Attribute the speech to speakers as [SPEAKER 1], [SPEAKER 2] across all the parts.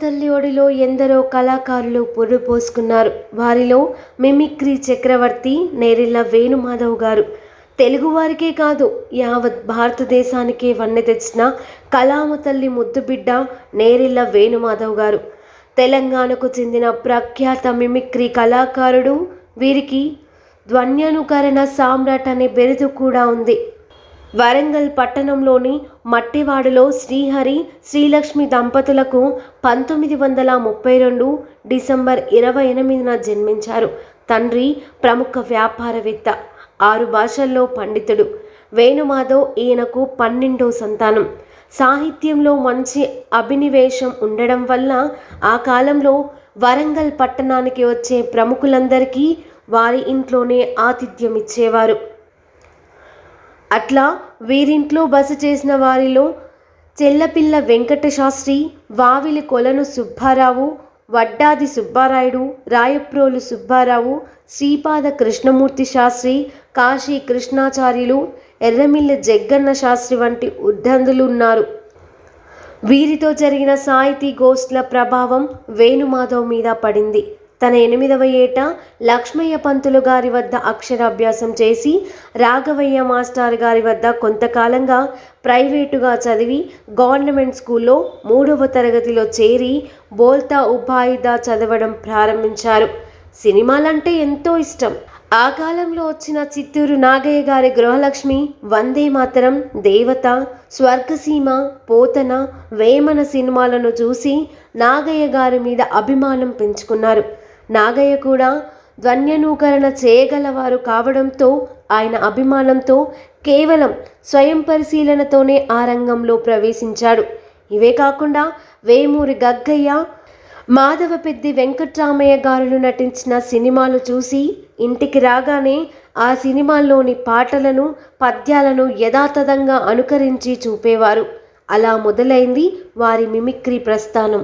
[SPEAKER 1] తల్లి ఒడిలో ఎందరో కళాకారులు పొర్రుపోసుకున్నారు. వారిలో మిమిక్రీ చక్రవర్తి నేరెళ్ల వేణుమాధవ్ గారు తెలుగువారికే కాదు యావత్ భారతదేశానికే వన్నె తెచ్చిన కళామ తల్లి ముద్దుబిడ్డ నేరెళ్ల వేణుమాధవ్ గారు తెలంగాణకు చెందిన ప్రఖ్యాత మిమిక్రీ కళాకారుడు. వీరికి ధ్వన్యానుకరణ సామ్రాట్ అనే బిరుదు కూడా ఉంది. వరంగల్ పట్టణంలోని మట్టివాడలో శ్రీహరి శ్రీలక్ష్మి దంపతులకు 1932 డిసెంబర్ 28న జన్మించారు. తండ్రి ప్రముఖ వ్యాపారవేత్త, 6 భాషల్లో పండితుడు. వేణుమాధవ్ ఈయనకు 12వ సంతానం. సాహిత్యంలో మంచి అభినివేశం ఉండడం వల్ల ఆ కాలంలో వరంగల్ పట్టణానికి వచ్చే ప్రముఖులందరికీ వారి ఇంట్లోనే ఆతిథ్యం ఇచ్చేవారు. అట్లా వీరింట్లో బస చేసిన వారిలో చెల్లపిల్ల వెంకట శాస్త్రి, వావిలి కొలను సుబ్బారావు, వడ్డాది సుబ్బారాయుడు, రాయప్రోలు సుబ్బారావు, శ్రీపాద కృష్ణమూర్తి శాస్త్రి, కాశీ కృష్ణాచార్యులు, ఎర్రమిల్ల జగ్గన్న శాస్త్రి వంటి ఉద్దండులు ఉన్నారు. వీరితో జరిగిన సాహితీ గోష్ఠుల ప్రభావం వేణుమాధవ్ మీద పడింది. తన 8వ ఏట లక్ష్మయ్య పంతులు గారి వద్ద అక్షరాభ్యాసం చేసి రాఘవయ్య మాస్టర్ గారి వద్ద కొంతకాలంగా ప్రైవేటుగా చదివి గవర్నమెంట్ స్కూల్లో 3వ తరగతిలో చేరి బోల్తా ఉపాయిదా చదవడం ప్రారంభించారు. సినిమాలంటే ఎంతో ఇష్టం. ఆ కాలంలో వచ్చిన చిత్తూరు నాగయ్య గారి గృహలక్ష్మి, వందే మాతరం, దేవత, స్వర్గసీమ, పోతన, వేమన సినిమాలను చూసి నాగయ్య గారి మీద అభిమానం పెంచుకున్నారు. నాగయ్య కూడా ధ్వన్యనూకరణ చేయగలవారు కావడంతో ఆయన అభిమానంతో కేవలం స్వయం పరిశీలనతోనే ఆ రంగంలో ప్రవేశించాడు. ఇవే కాకుండా వేమూరి గగ్గయ్య, మాధవపెద్ది వెంకట్రామయ్య గారులు నటించిన సినిమాలు చూసి ఇంటికి రాగానే ఆ సినిమాల్లోని పాటలను, పద్యాలను యథాతథంగా అనుకరించి చూపేవారు. అలా మొదలైంది వారి మిమిక్రీ ప్రస్థానం.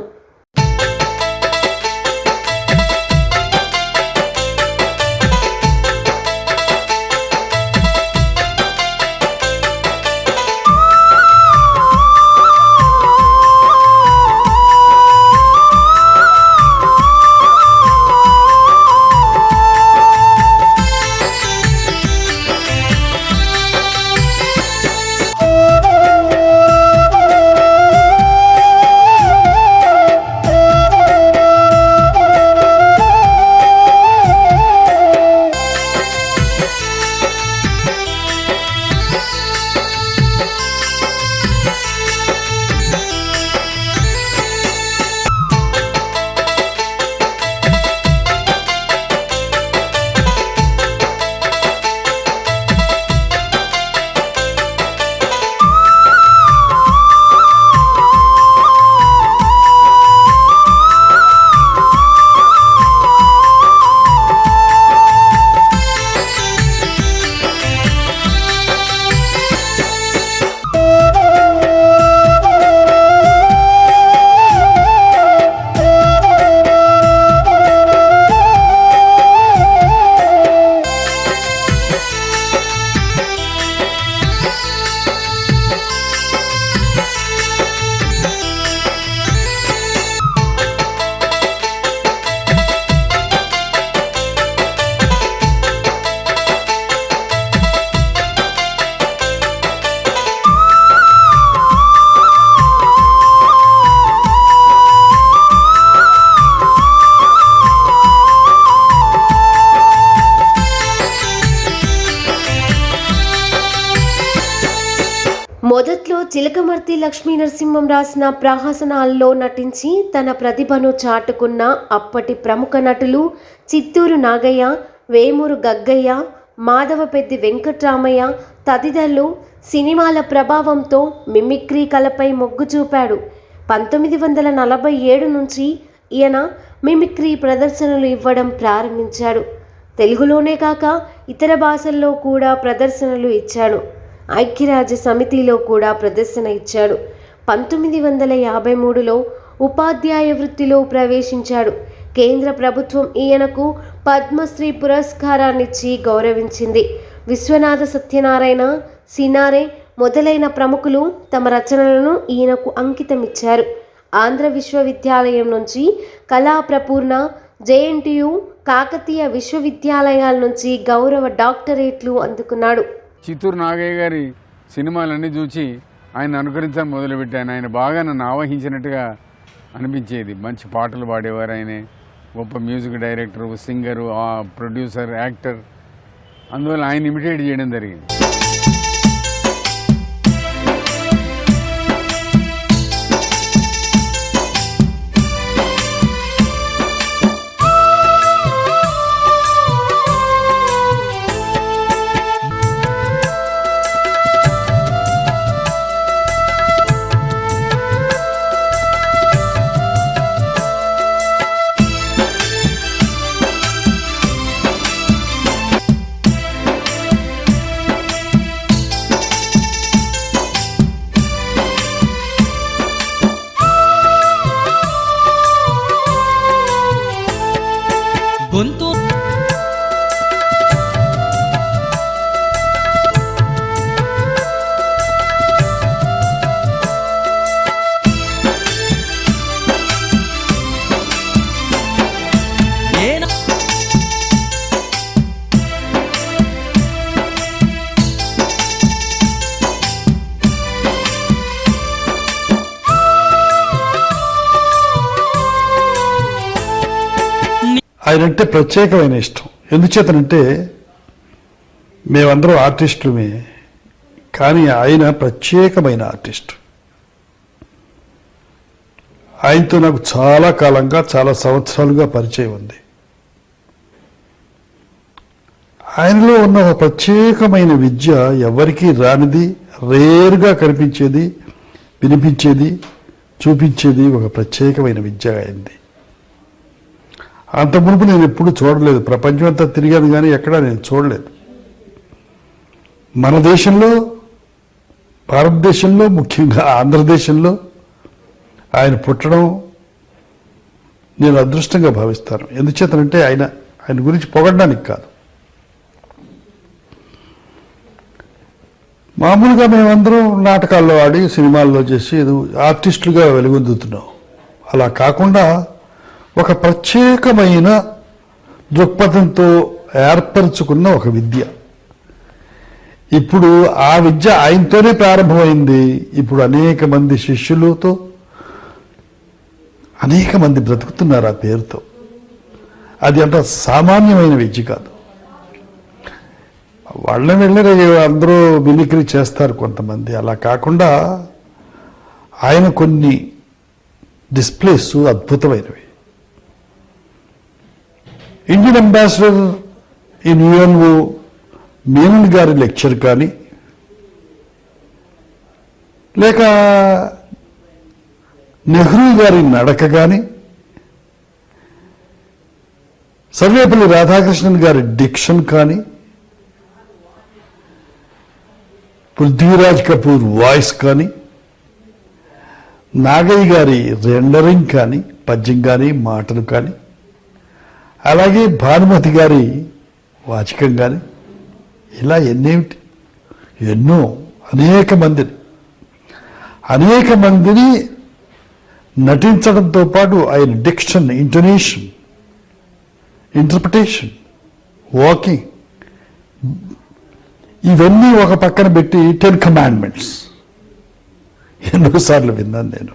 [SPEAKER 1] మొదట్లో చిలకమర్తి లక్ష్మీ నరసింహం రాసిన ప్రహసనాల్లో నటించి తన ప్రతిభను చాటుకున్న అప్పటి ప్రముఖ నటులు చిత్తూరు నాగయ్య, వేమూరు గగ్గయ్య, మాధవపెద్ది వెంకట్రామయ్య తదితరులు సినిమాల ప్రభావంతో మిమిక్రీ కళపై మొగ్గు చూపాడు. 1947 నుంచి ఈయన మిమిక్రీ ప్రదర్శనలు ఇవ్వడం ప్రారంభించాడు. తెలుగులోనే కాక ఇతర భాషల్లో కూడా ప్రదర్శనలు ఇచ్చాడు. ఐక్యరాజ్య సమితిలో కూడా ప్రదర్శన ఇచ్చాడు. 1953లో ఉపాధ్యాయ వృత్తిలో ప్రవేశించాడు. కేంద్ర ప్రభుత్వం ఈయనకు పద్మశ్రీ పురస్కారాన్నిచ్చి గౌరవించింది. విశ్వనాథ సత్యనారాయణ, సినారే మొదలైన ప్రముఖులు తమ రచనలను ఈయనకు అంకితమిచ్చారు. ఆంధ్ర విశ్వవిద్యాలయం నుంచి కళా ప్రపూర్ణ, జేఎన్టీయు, కాకతీయ విశ్వవిద్యాలయాల నుంచి గౌరవ డాక్టరేట్లు అందుకున్నాడు.
[SPEAKER 2] చిత్తూరు నాగయ్య గారి సినిమాలన్నీ చూసి ఆయన అనుకరించడం మొదలుపెట్టాను. ఆయన బాగా నన్ను ఆవహించినట్టుగా అనిపించేది. మంచి పాటలు పాడేవారు ఆయనే. గొప్ప music director, singer, producer, actor. అందువల్ల ఆయన ఇమిటేట్ చేయడం జరిగింది.
[SPEAKER 3] ఆయనంటే ప్రత్యేకమైన ఇష్టం. ఎందుచేతనంటే మేమందరం ఆర్టిస్టులమే, కానీ ఆయన ప్రత్యేకమైన ఆర్టిస్ట్. ఆయనతో నాకు చాలా కాలంగా, చాలా సంవత్సరాలుగా పరిచయం ఉంది. ఆయనలో ఉన్న ఒక ప్రత్యేకమైన విద్య ఎవరికీ రానిది, రేరుగా కనిపించేది, వినిపించేది, చూపించేది ఒక ప్రత్యేకమైన విద్య అయింది. అంత మునుపు నేను ఎప్పుడు చూడలేదు. ప్రపంచం అంతా తిరిగాను కానీ ఎక్కడా నేను చూడలేదు. మన దేశంలో, భారతదేశంలో, ముఖ్యంగా ఆంధ్రదేశంలో ఆయన పుట్టడం నేను అదృష్టంగా భావిస్తాను. ఎందుచేతనంటే ఆయన గురించి పొగడడానికి కాదు. మామూలుగా మేమందరం నాటకాల్లో ఆడి, సినిమాల్లో చేసి ఏదో ఆర్టిస్టులుగా వెలుగొందుతున్నాం. అలా కాకుండా ఒక ప్రత్యేకమైన దృక్పథంతో ఏర్పరచుకున్న ఒక విద్య. ఇప్పుడు ఆ విద్య ఆయనతోనే ప్రారంభమైంది. ఇప్పుడు అనేక మంది శిష్యులతో అనేక మంది బ్రతుకుతున్నారు ఆ పేరుతో. అది అంత సామాన్యమైన విద్య కాదు. వాళ్ళని వెళ్ళి అందరూ మిమిక్రీ చేస్తారు కొంతమంది. అలా కాకుండా ఆయన కొన్ని డిస్ప్లేస్ అద్భుతమైనవి. Indian ambassador in UNO Menon గారి లెక్చర్ కానీ, లేక నెహ్రూ గారి నడక కానీ, సర్వేపల్లి రాధాకృష్ణన్ గారి డిక్షన్ కానీ, పృథ్వీరాజ్ కపూర్ వాయిస్ కానీ, నాగయ్య గారి రెండరింగ్ కానీ, పద్యం కానీ, మాటలు కానీ, అలాగే భానుమతి గారి వాచకం కానీ, ఇలా ఎన్నో అనేక మందిని నటించడంతో పాటు ఆయన డిక్షన్, ఇంటోనేషన్, ఇంటర్ప్రిటేషన్, వాకింగ్, ఇవన్నీ ఒక పక్కన పెట్టి 10 కమాండ్మెంట్స్ ఎన్నోసార్లు విన్నాను నేను.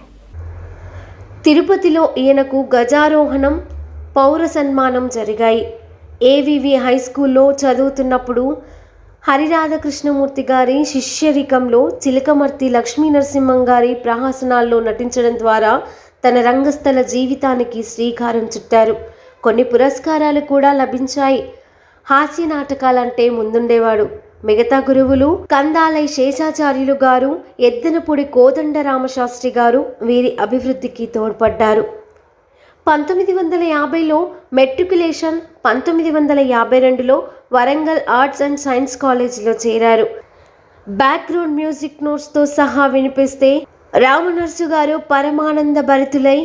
[SPEAKER 1] తిరుపతిలో ఈయనకు గజారోహణం, పౌర సన్మానం జరిగాయి. ఏవివి హై స్కూల్లో చదువుతున్నప్పుడు హరిరాధకృష్ణమూర్తి గారి శిష్యరికంలో చిలకమర్తి లక్ష్మీ నరసింహం గారి ప్రహసనాల్లో నటించడం ద్వారా తన రంగస్థల జీవితానికి శ్రీకారం చుట్టారు. కొన్ని పురస్కారాలు కూడా లభించాయి. హాస్య నాటకాలంటే ముందుండేవాడు. మిగతా గురువులు కందాలై శేషాచార్యులు గారు, ఎద్దనపూడి కోదండరామశాస్త్రి గారు వీరి అభివృద్ధికి తోడ్పడ్డారు. 1950లో మెట్రికులేషన్, 1952లో వరంగల్ ఆర్ట్స్ అండ్ సైన్స్ కాలేజీలో చేరారు. బ్యాక్గ్రౌండ్ మ్యూజిక్ నోట్స్తో సహా వినిపిస్తే రామనర్సు గారు పరమానంద భరితులై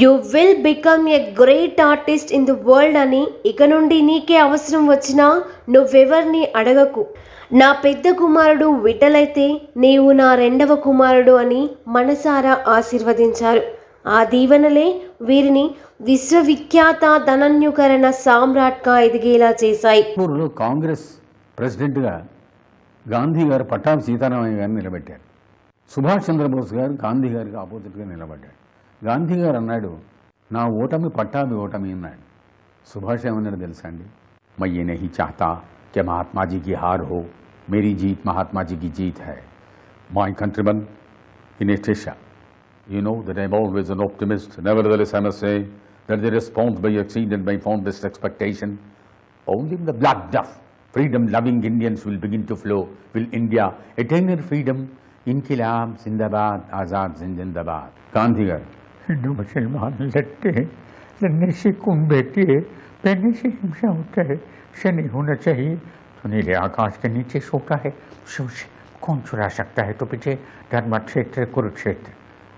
[SPEAKER 1] you will become a great artist in the world అని, ఇక నుండి నీకే అవసరం వచ్చినా నువ్వెవర్ని అడగకు, నా పెద్ద కుమారుడు విఠలైతే నీవు నా రెండవ కుమారుడు అని మనసారా ఆశీర్వదించారు. ఆ దీవెనలే వీరిని విశ్వవిఖ్యాత ధనన్యుకరణ సామ్రాట్గా ఎదిగేలా చేశాయి.
[SPEAKER 2] పూర్లో కాంగ్రెస్ ప్రెసిడెంట్గా గాంధీ గారు పట్టాభి సీతారామయ్య గారిని నిలబెట్టారు. సుభాష్ చంద్రబోస్ గారు గాంధీ గారికి ఆపోజిట్గా నిలబడ్డాడు. గాంధీ గారు అన్నాడు, నా ఓటమి పట్టాభి ఓటమి అన్నాడు. సుభాష్ ఏమన్నాడు తెలుసా అండి? मैं ये नहीं चाहता कि महात्मा जी की हार हो, मेरी जीत महात्मा जी की जीत है. My countrymen in Asia, you know that I'm always an optimist. Nevertheless, I must say that the response by exceeded my fondest expectation. Only in the blood of freedom-loving Indians will begin to flow. Will India attain her freedom? Inqilab Zindabad, Azad Zindabad. Gandhi garu.
[SPEAKER 4] Hindu मुसलमान लड़ने से खून बहती है, बहने से हिंसा होता है, ऐसा नहीं होना चाहिए. तो नीले आकाश के नीचे सोता है, उसे कौन चुरा सकता है? तो पीछे धर्म क्षेत्र कुरुक्षेत्र.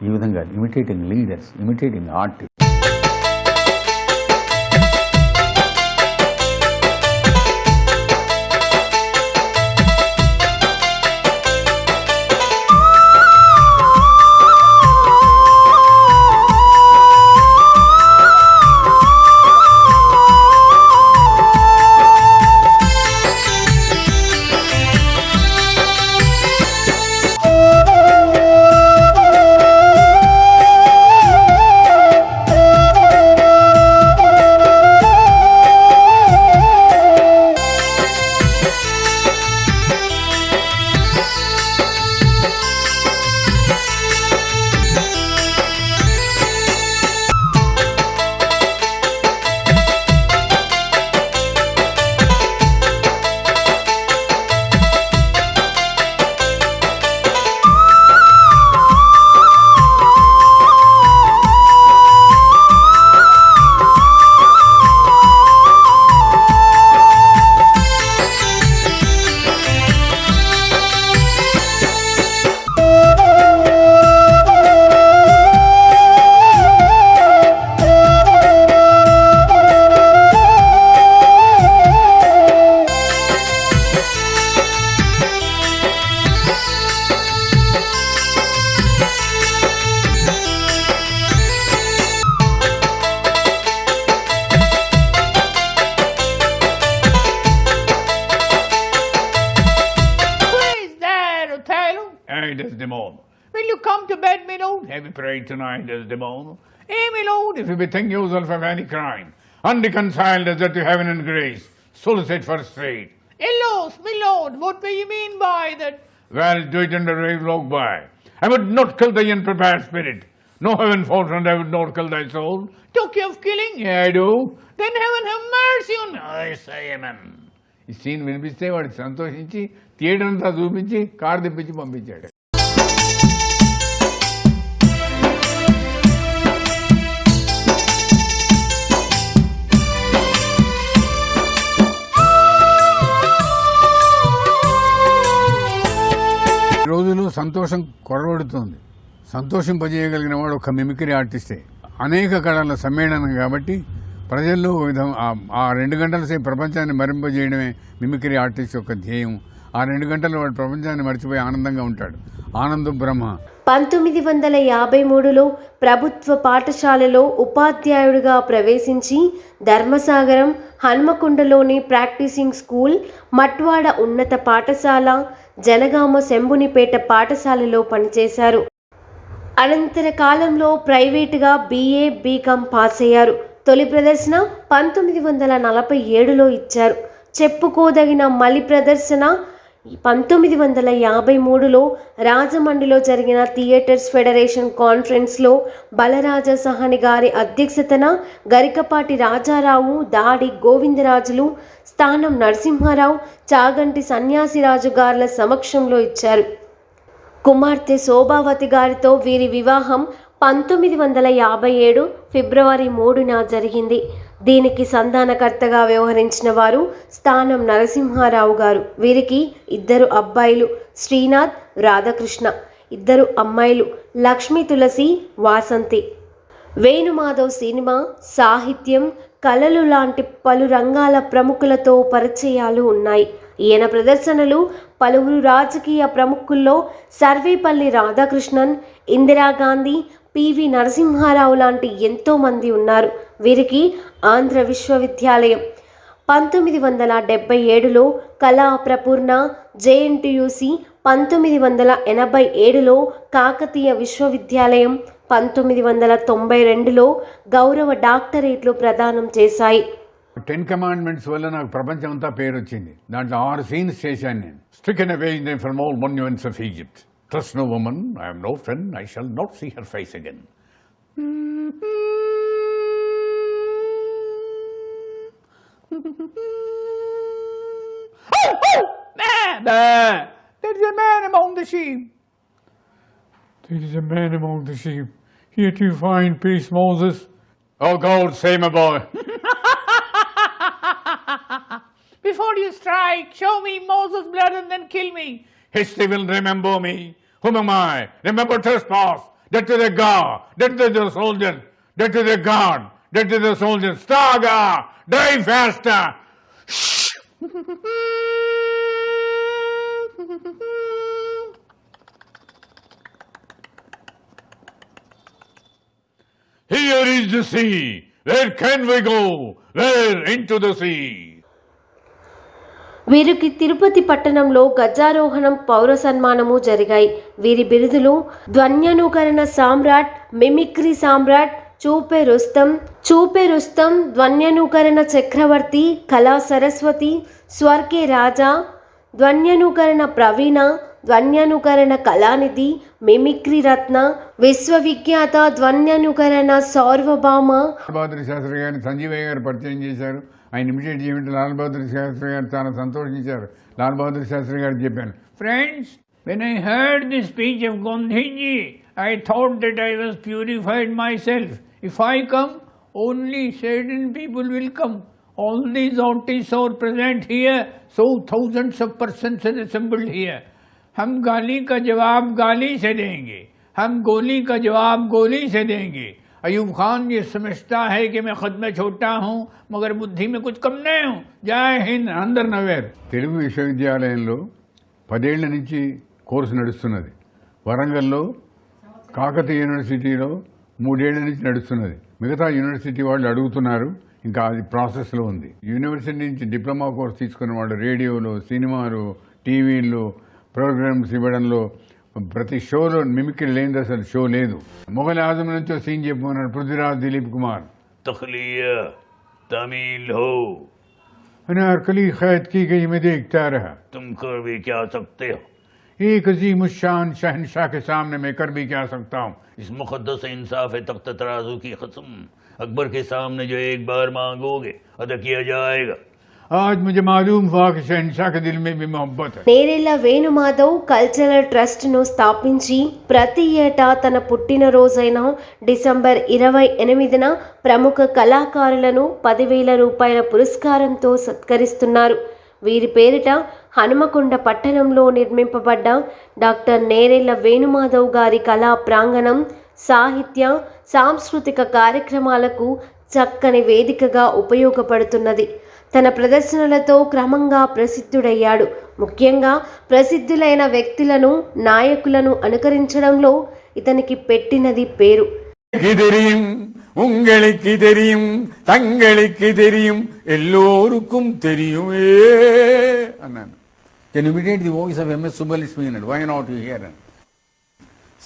[SPEAKER 2] ఈ విధంగా imitating leaders, imitating artist.
[SPEAKER 4] Hey, Desdemona, will you come to bed, my lord? Have you prayed tonight, Desdemona? Hey, my lord, if you bethink yourself of any crime, unreconciled as that to heaven and grace, solicit for straight. Alas, my lord, what do you mean by that? Well, do it under a log by. I would not kill thy unprepared spirit. No heaven fortune, I would not kill thy soul. Talk you of killing? Yeah, I do. Then heaven have mercy on me. I say amen.
[SPEAKER 2] ఈ scene వినిపిస్తే వాడికి సంతోషించి theatre అంతా చూపించి car తెప్పించి పంపించాడు. రోజులు సంతోషం కొరవడుతుంది. సంతోషింపజేయగలిగిన వాడు ఒక మిమిక్రీ ఆర్టిస్టే. అనేక కళల సమ్మేళనం కాబట్టి ప్రజల్లో ఆ 2 గంటల సేపు ప్రపంచాన్ని మరింపజేయడమే మిమిక్రీ ఆర్టిస్ట్ యొక్క ధ్యేయం. ఆ 2 గంటలు వాడు ప్రపంచాన్ని మర్చిపోయి ఆనందంగా ఉంటాడు. ఆనందం బ్రహ్మ.
[SPEAKER 1] 1953లో ప్రభుత్వ పాఠశాలలో ఉపాధ్యాయుడిగా ప్రవేశించి ధర్మసాగరం, హన్మకొండలోని ప్రాక్టీసింగ్ స్కూల్, మట్వాడ ఉన్నత పాఠశాల, జనగామ శంభునిపేట పాఠశాలలో పనిచేశారు. అనంతర కాలంలో ప్రైవేటుగా BA, BCom పాస్ అయ్యారు. తొలి ప్రదర్శన 1947లో ఇచ్చారు. చెప్పుకోదగిన మలి ప్రదర్శన 1953లో రాజమండ్రిలో జరిగిన థియేటర్స్ ఫెడరేషన్ కాన్ఫరెన్స్లో బలరాజ సహాని గారి అధ్యక్షతన గరికపాటి రాజారావు, దాడి గోవిందరాజులు, స్థానం నరసింహారావు, చాగంటి సన్యాసిరాజు గారుల సమక్షంలో ఇచ్చారు. కుమార్తె శోభావతి గారితో వీరి వివాహం 1957 ఫిబ్రవరి 3న జరిగింది. దీనికి సంధానకర్తగా వ్యవహరించిన వారు స్థానం నరసింహారావు గారు. వీరికి 2 అబ్బాయిలు, శ్రీనాథ్, రాధాకృష్ణ. 2 అమ్మాయిలు, లక్ష్మీ తులసి, వాసంతి. వేణుమాధవ్ సినిమా, సాహిత్యం, కళలు లాంటి పలు రంగాల ప్రముఖులతో పరిచయాలు ఉన్నాయి. ఈయన ప్రదర్శనలు పలువురు రాజకీయ ప్రముఖుల్లో సర్వేపల్లి రాధాకృష్ణన్, ఇందిరాగాంధీ, పివి నరసింహారావు లాంటి ఎంతోమంది ఉన్నారు. వీరికి ఆంధ్ర విశ్వవిద్యాలయం 1977లో కళా ప్రపూర్ణ, జేఎన్టీయూసీ 1987లో కాకతీయ విశ్వవిద్యాలయం, 1992లో గౌరవ డాక్టరేట్లు ప్రదానం చేశాయి.
[SPEAKER 2] 10 కమాండ్మెంట్స్ వల్ల నాకు ప్రపంచం అంతా పేరు వచ్చింది. దాంట్లో 6 సీన్స్ చేశాను నేను. Stricken away from all monuments of Egypt. Trust no woman, I am no friend, I shall not see her face again. There is a man among the sheep. There is a man among the sheep. Yet you find peace, Moses. Oh God, save my boy.
[SPEAKER 4] Before you strike, show me Moses' blood and then kill me.
[SPEAKER 2] History will remember me. Whom am I? Remember trespass. Death to the God. Death to the soldier. Death to the God. Death to the soldier. Stagger. Die faster. Here is the sea. Where can we go? Where? Into the sea.
[SPEAKER 1] వీరికి తిరుపతి పట్టణంలో గజారోహణం, పౌర సన్మానము జరిగాయి. వీరి బిరుదులు ధ్వన్యనుకరణ సామ్రాట్, mimicry సామ్రాట్, చూపే రుస్తం, ధ్వన్యనుకరణ చక్రవర్తి, కళా సరస్వతి, స్వర్గే రాజా, ధ్వన్యనుకరణ ప్రవీణ, ధ్వన్యనుకరణ Kalanithi, mimicry రత్న, విశ్వవిఖ్యాత ధ్వన్యనుకరణ సార్వభౌమ.
[SPEAKER 2] లాల్ బహదూర్ శాస్త్రి గారిని సంజీవయ్య గారు పరిచయం చేశారు. ఆయన ఇమిటేట్ చేయమంటే లాల్ బహదూర్ శాస్త్రి గారు చాలా సంతోషించారు. లాల్ బహదూర్ శాస్త్రి గారికి చెప్పాను,
[SPEAKER 4] Friends, when I heard the speech of Gandhiji, I thought that I was purified myself. If I come, only certain people will come. All these artists are present here, so thousands of persons are assembled here. हम गाली का जवाब गाली से देंगे, हम गोली का जवाब गोली से देंगे. अयूब खान ये समझता है कि मैं खुद में छोटा हूँ मगर बुद्धि में कुछ कम नहीं हूँ. जय हिंद.
[SPEAKER 2] అందరు నవ్వారు. తెలుగు విశ్వవిద్యాలయంలో 10 ఏళ్ల నుంచి కోర్సు నడుస్తున్నది. వరంగల్లో కాకతీయ యూనివర్సిటీలో 3 ఏళ్ల నుంచి నడుస్తున్నది. మిగతా యూనివర్సిటీ వాళ్ళు అడుగుతున్నారు, ఇంకా అది ప్రాసెస్లో ఉంది. యూనివర్సిటీ నుంచి డిప్లొమా కోర్స్ తీసుకున్న వాళ్ళు రేడియోలో, సినిమాలు, టీవీల్లో ప్రోగ్రామ్స్ ఇవ్వడంలో ప్రతి షోలో మిమిక్రీ లేనిది అసలు షో లేదు. మొఘల్ ఆజం నుంచి సీన్ చెప్పమన్నాడు పృథ్వీరాజ్, దిలీప్ కుమార్.
[SPEAKER 5] तखलिया तमील हो,
[SPEAKER 2] अनारकली कैद की गई मैं देखता रहा.
[SPEAKER 5] तुम कर भी क्या सकते हो?
[SPEAKER 2] एक अजीम शान शहनशाह के सामने मैं कर भी क्या सकता हूँ.
[SPEAKER 5] इस मुकद्दस इंसाफ तख्त तराजू की कसम, अकबर के सामने जो एक बार मांगोगे अदा किया जाएगा.
[SPEAKER 2] आज मुझे मालूम हुआ कि शहनशाह के दिल में भी मोहब्बत है.
[SPEAKER 1] నేరెళ్ల వేణుమాధవ్ కల్చరల్ ట్రస్ట్ను స్థాపించి ప్రతి ఏటా తన పుట్టినరోజైన డిసెంబర్ 28న ప్రముఖ కళాకారులను 10,000 రూపాయల పురస్కారంతో సత్కరిస్తున్నారు. వీరి పేరిట హనుమకొండ పట్టణంలో నిర్మింపబడ్డ డాక్టర్ నేరెళ్ల వేణుమాధవ్ గారి కళా ప్రాంగణం సాహిత్య, సాంస్కృతిక కార్యక్రమాలకు చక్కని వేదికగా ఉపయోగపడుతున్నది. తన ప్రదర్శనలతో క్రమంగా ప్రసిద్ధుడయ్యాడు. ముఖ్యంగా ప్రసిద్ధులైన వ్యక్తులను, నాయకులను అనుకరించడంలో ఇతనికి పెట్టినది పేరు.
[SPEAKER 6] தெரியும் உங்களுக்கு தெரியும் தங்களுக்கு தெரியும் எல்லோருக்கும் தெரியுமே
[SPEAKER 2] అన్నాను. Can imitate the voice of MS Subbalakshmi అన్నాడు. Why not you hear?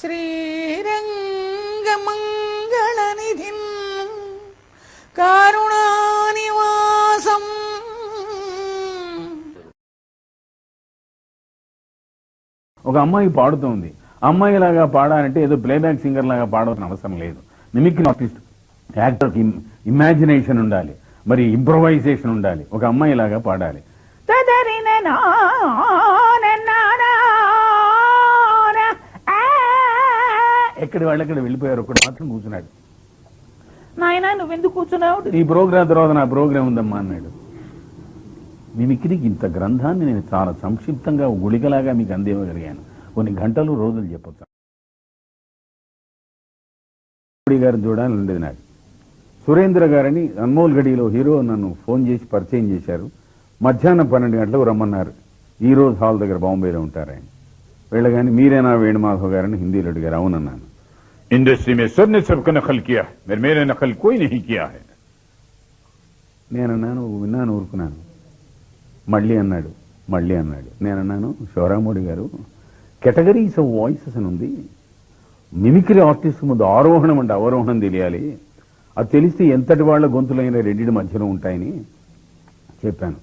[SPEAKER 6] శ్రీరంగమంగళనిధిం కారుణానివాసం.
[SPEAKER 7] ఒక అమ్మాయి పాడుతోంది. అమ్మాయిలాగా పాడాలంటే ఏదో ప్లేబ్యాక్ సింగర్ లాగా పాడవలసిన అవసరం లేదు. మిమిక్రీ ఆర్టిస్ట్, యాక్టర్కి ఇమాజినేషన్ ఉండాలి, మరి ఇంప్రొవైజేషన్ ఉండాలి. ఒక అమ్మాయిలాగా పాడాలి. ఎక్కడి వాళ్ళెక్కడ వెళ్ళిపోయారు, ఒకటి మాత్రం కూర్చున్నాడు. నాయన నువ్వెందుకు కూర్చున్నావు? ఈ ప్రోగ్రాం తర్వాత నా ప్రోగ్రాం ఉందమ్మా అన్నాడు. మిమిక్రీకి ఇంత గ్రంథాన్ని నేను చాలా సంక్షిప్తంగా గుళికలాగా మీకు అందివ్వగలిగాను. కొన్ని గంటలు, రోజులు చెప్పొచ్చు. గారిని చూడాలని ఉండేది నాకు. సురేంద్ర గారని అన్మోల్ గడిలో హీరో నన్ను ఫోన్ చేసి పరిచయం చేశారు. మధ్యాహ్నం 12 గంటలకు రమ్మన్నారు. ఈ రోజు హాల్ దగ్గర బాంబేలో ఉంటారు ఆయన. వెళ్ళగానే మీరేనా వేణుమాధవ్ గారని హిందీలో అడిగారు. అవునన్నాను.
[SPEAKER 6] इंडस्ट्री में सबने सबका नकल किया है, मेरे नकल कोई नहीं किया है.
[SPEAKER 7] నేనన్నాను, విన్నాను, ఊరుకున్నాను. మళ్ళీ అన్నాడు. నేనన్నాను, శివరామూడి గారు, కేటగిరీస్ ఆఫ్ వాయిసెస్ అని ఉంది. మిమిక్రీ ఆర్టిస్ట్ ముందు ఆరోహణం అంటే అవరోహణం తెలియాలి. అది తెలిస్తే ఎంతటి వాళ్ళ గొంతులైన రెండింటి మధ్యలో ఉంటాయని చెప్పాను.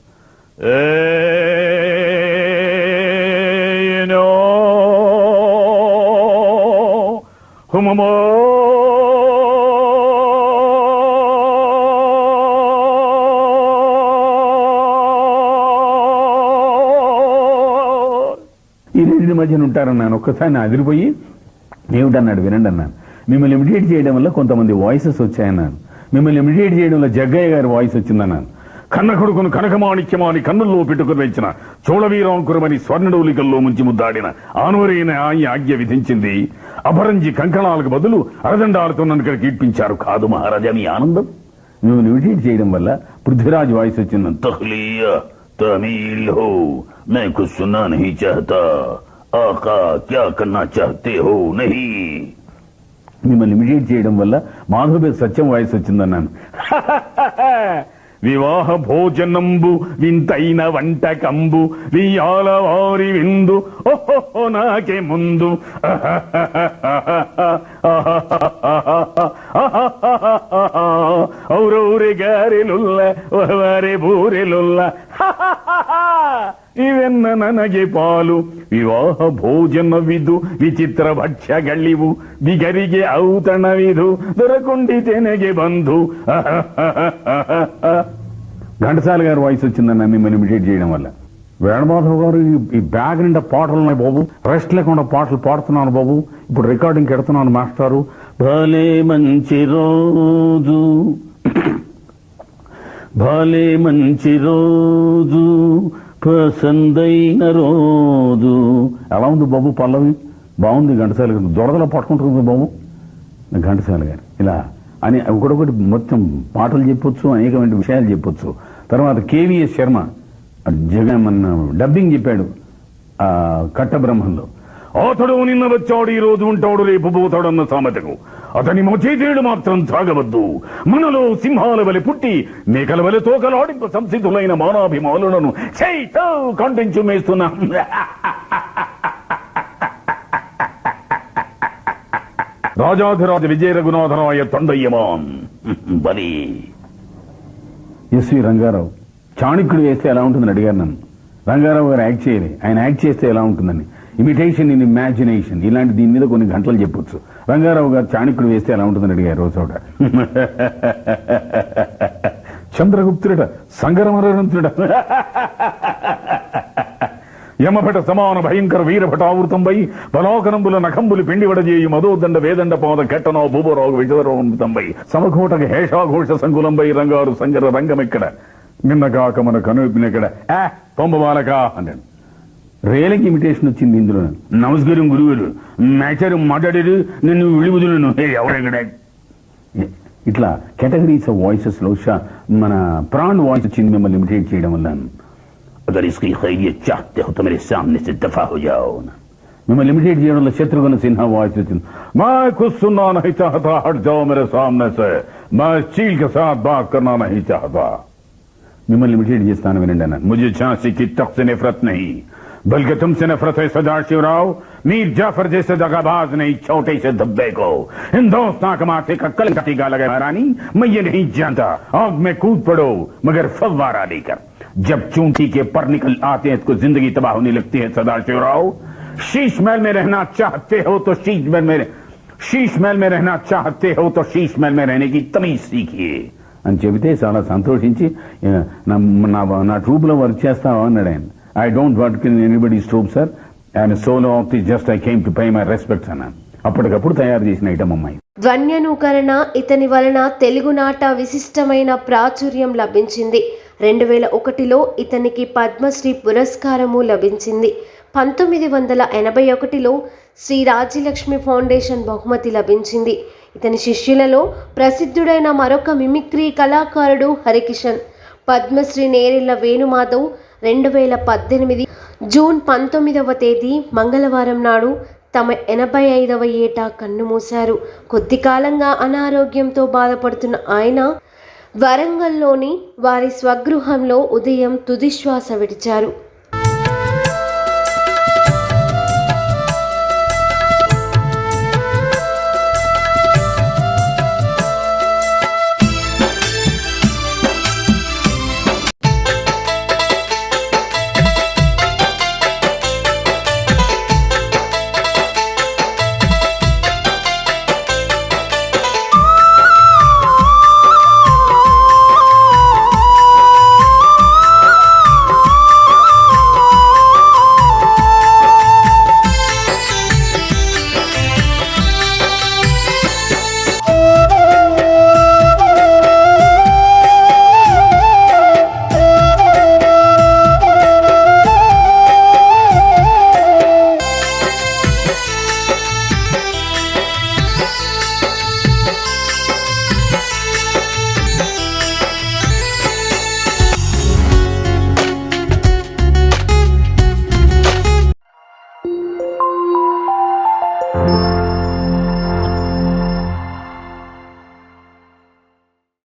[SPEAKER 7] ఈ రెండింటి మధ్యన ఉంటారన్నాను. ఒక్కసారి నా అదిరిపోయి ఏమిటన్నాడు, వినండి అన్నాను. మిమ్మల్ని ఇమిటేట్ చేయడం వల్ల కొంతమంది వాయిసెస్ వచ్చాయన్నాను. మిమ్మల్ని ఇమిటేట్ చేయడం వల్ల జగ్గయ్య గారి వాయిస్ వచ్చిందన్నాను. కన్న కొడుకును కనకమాణిక్యమాని కన్నుల్లో పెట్టుకుని వెచ్చిన చోళవీరాంకురమని స్వర్ణడౌలికల్లో ముంచి ముద్దాడిన ఆనవరైన ఈ ఆజ్ఞ విధించింది. అపరంజి కంకణాలకు బదులు అరదండాలతో నన్ను ఇక్కడ కీర్పించారు. కాదు మహారాజా మీ ఆనందం. మిమ్మల్ని ఇమిటేట్ చేయడం వల్ల పృథ్వీరాజ్ వాయిస్ వచ్చిందని. తహ్లియా తమిళ్ హో मैं कुछ सुनना नहीं चाहता आका क्या करना चाहते हो नहीं. మిమ్మల్ని ఇమిటేట్ చేయడం వల్ల మాధవపేట సత్యం వాయిస్ వచ్చిందన్నాను. వివాహ భోజనంబు వింతైన వంటకంబు వియాల వారి విందు ఓహో నాకే ముందు ఔరౌరి గారెలుల్ల వారే బూరెలుల్ల ಇವೆನ್ನ ನನಗೆ ಪಾಲು ವಿವಾಹ ಭೋಜನವಿದು ವಿಚಿತ್ರ ಭಕ್ಷ್ಯಗಳಿವು ಬಿಗರಿಗೆ ಔತಣವಿದು ದೊರಕೊಂಡಿತೆನೆಗೆ ಬಂಧು. ఘంటసాల గారి వాయిస్ వచ్చిందన్న మిమ్మల్ని ఇమిటేట్ చేయడం వల్ల. వేణుమాధవ్ గారు, ఈ బ్యాగ్ నిండా పాటలు ఉన్నాయి బాబు, రెస్ట్ లేకుండా పాటలు పాడుతున్నాను బాబు, ఇప్పుడు రికార్డింగ్ ఎడుతున్నాను మాస్టారు. భలే మంచి రోజు భలే మంచి రోజు పసందైన రోజు. ఎలా ఉంది బాబు పల్లవి? బాగుంది. ఘంటసాల గారు దొరదలో పట్టుకుంటుంది బాబు ఘంటసాల గారు. ఇలా అని ఒకటొకటి మొత్తం పాటలు చెప్పొచ్చు, అనేకమైన విషయాలు చెప్పొచ్చు. తర్వాత కేవీఎస్ శర్మ జగన్ డబ్బింగ్ చెప్పాడు కట్టబ్రహ్మంలో. అతడు నిన్న వచ్చాడు, ఈ రోజు ఉంటాడు, రేపు పోతాడన్న సామెతకు అతని మోచేతేడు మాత్రం త్రాగవద్దు. మనలో సింహాల వలె పుట్టి మేకల వలె తోకలాడింపు సంసిద్ధులైన మానాభిమానులను చైతో కంటించు మేస్తున్నా. రాజాధిరాజ విజయ రఘునాథరాయ తొండయ్యమాన్ బలి. ఎస్వి రంగారావు చాణక్యుడు వేస్తే ఎలా ఉంటుందని అడిగారు నన్ను. రంగారావు గారు యాక్ట్ చేయలే, ఆయన యాక్ట్ చేస్తే ఎలా ఉంటుందని. ఇమిటేషన్ ఇన్ ఇమాజినేషన్, ఇలాంటి దీని మీద కొన్ని గంటలు చెప్పొచ్చు. రంగారావు గారు చాణక్యుడు వేస్తే ఎలా ఉంటుందని అడిగారు రోజు. చంద్రగుప్తుడట, సంగరమరణుడ, యమభట సమాన భయంకర వీరభటావృతంపై బలాకనంబుల నఖంబులు పిండివడజేయు మధోదండ వేదండ పాద కెట్టనో భూభరాగు విజయరంతంపై సమఘోటక హేషాఘోష సంకులంపై రంగారు సంగర రంగమెక్కడ నిన్నగాక మన కనుపినెక్కడ పొంబబాలక అన్నాడు. రేలకి ఇమిటేషన్ వచ్చింది ఇందులో. నమస్కారం గురువులు, మ్యాచర్ మాట్లాడారు, నేను విడిబుదులను ఎవరెక్కడ. ఇట్లా కేటగిరీస్ ఆఫ్ వాయిసెస్ లో మన ప్రాణ్ వాయిస్ వచ్చింది మిమ్మల్ని ఇమిటేట్ చేయడం వల్ల. अगर इसकी खैरियत चाहते हो तो मेरे सामने से दफा हो जाओ. మిమ్మల్ని ఇమిటేట్ చేయడం వల్ల శత్రుఘ్న సిన్హా వాయిస్ వచ్చింది. मैं कुछ सुनना नहीं चाहता, हट जाओ मेरे सामने से, मैं चील के साथ बात करना नहीं चाहता. మిమ్మల్ని ఇమిటేట్ చేస్తాను వినండి అన్నాను. मुझे झांसी की तख्त से नफरत नहीं, बल्कि तुमसे नफरत है सदाशिवराव. मीर जाफर जैसे दगाबाज नहीं, छोटे से धब्बे को हिंदुस्तान का माथे का कल का टीका लगा. रानी मैं ये नहीं जानता, आग में कूद पड़ो मगर फव्वारा लेकर. जब चूंटी के पर निकल आते हैं तो जिंदगी तबाह होने लगती है. सदाशिवराव शीश महल में रहना चाहते हो तो शीश महल में रहना चाहते हो तो शीश महल में रहने की तमीज सीखिए అని చెబితే చాలా సంతోషించి నా ట్రూప్ లో వర్క్ చేస్తావా అన్నాడు ఆయన. I don't work in anybody's troupe sir, and solo of the just I came to pay my respects అన్నాను. అప్పటికప్పుడు తయారు చేసిన ఐటమ్ అమ్మాయి.
[SPEAKER 1] ధ్వన్యనుకరణ ఇతని వలన తెలుగునాట విశిష్టమైన ప్రాచుర్యం లభించింది. 2001లో ఇతనికి పద్మశ్రీ పురస్కారము లభించింది. 1981లో శ్రీ రాజ్యలక్ష్మి ఫౌండేషన్ బహుమతి లభించింది. ఇతని శిష్యులలో ప్రసిద్ధుడైన మరొక మిమిక్రీ కళాకారుడు హరికిషన్. పద్మశ్రీ నేరెళ్ల వేణుమాధవ్ 2018 జూన్ 19వ తేదీ మంగళవారం నాడు తమ 85వ ఏట కన్నుమూశారు. కొద్ది కాలంగా అనారోగ్యంతో బాధపడుతున్న ఆయన వరంగల్లోని వారి స్వగృహంలో ఉదయం తుదిశ్వాస విడిచారు.